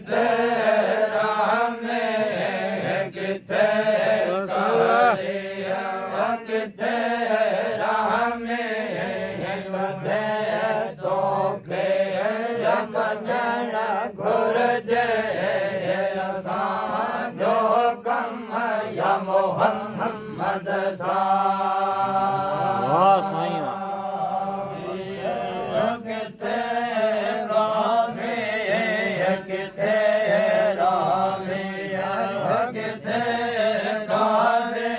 किथे रामे किथे कारिया किथे रामे कथे तोखे यमजन घुरजे असां जो कम या मोहम्मद सा वाह साईं किथे रामे किथे रामे किथे कारे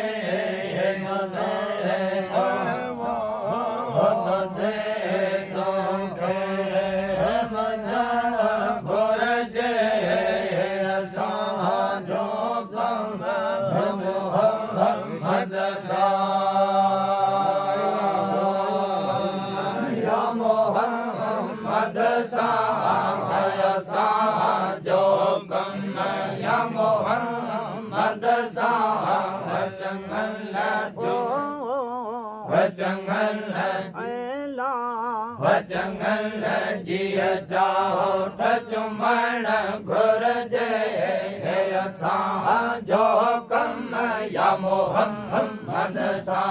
घुरजे असां जो कम मोहम्मद सा या मोहम्मद सा असां जो कम या मोहम्मद सा चंगल चंगल जिया चाहो चुमण घुरजे असां जो कम या मोहम्मद सा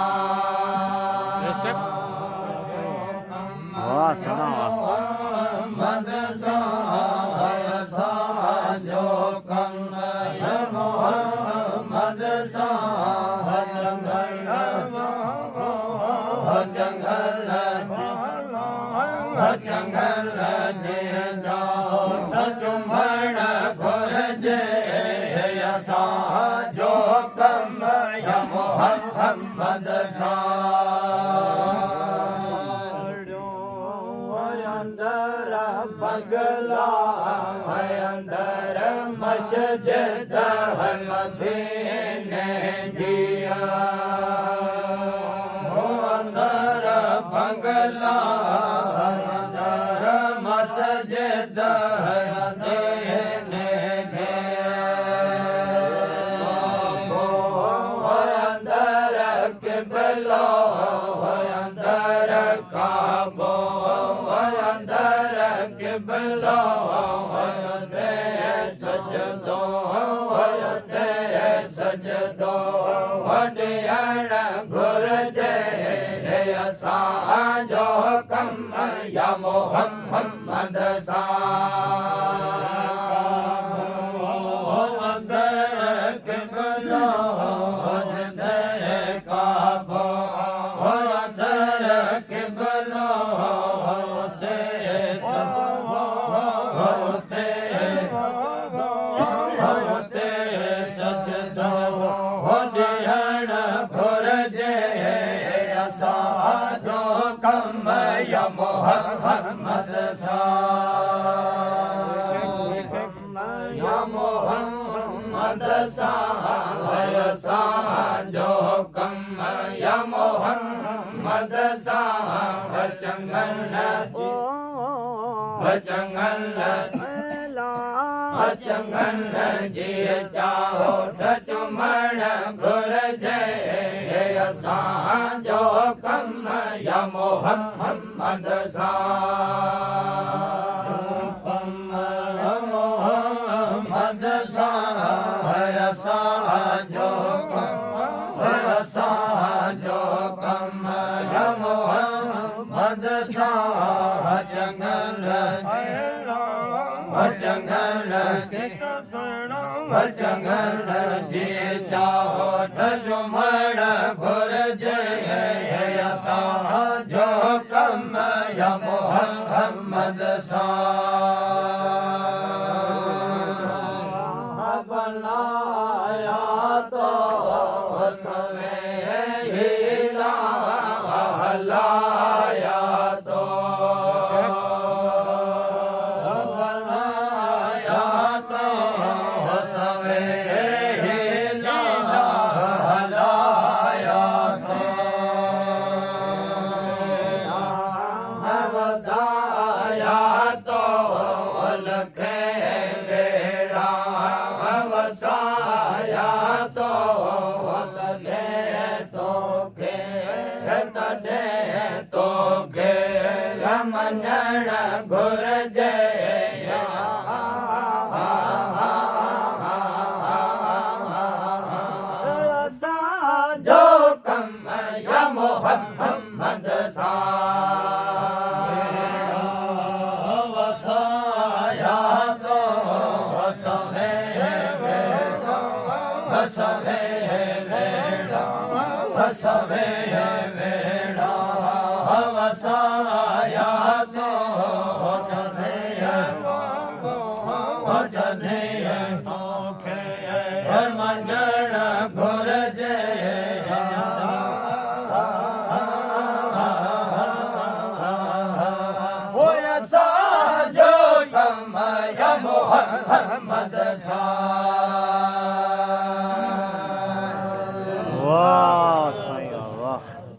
वाह सदा मोहम्मद सा असां जो कम या मोहम्मद सा चंगल जिया चाहो चुमण घुरजे असां जो कम या मोहम्मद सा अंदर पगला अंदर मस्जिद मदीने जिया अंदर पगला अंदर मस्जिद मदीने अंदर किबला अंदर काबो अंदर किबला सजदो सजदो वडियण घुरजे असां जो कम या मोहम्मद सा अंदर किबला काबो अंदर किबला सजदो वडियण घुरजे असां जो कम या मोहम्मद सा या मोहम्मद सा असां जो कम या मोहम्मद सा चंगल चंगल जिया चाहो चुमण घुरजे असां जो कम या मोहम्मद सा मोहम्मद सा असां जो कम या मोहम्मद सा चंगल चंगल जिया चाहो चुमण घुरजे असां जो कम या मोहम्मद सा बनाया तो सवेरा हलाया तो बनाया तो सवेरा हलाया तो वसाया तो लखे बेड़ा वसाया तो तोखे मञण घुरजे ने मंगण घुरजे जो कमय मोहम्मद सा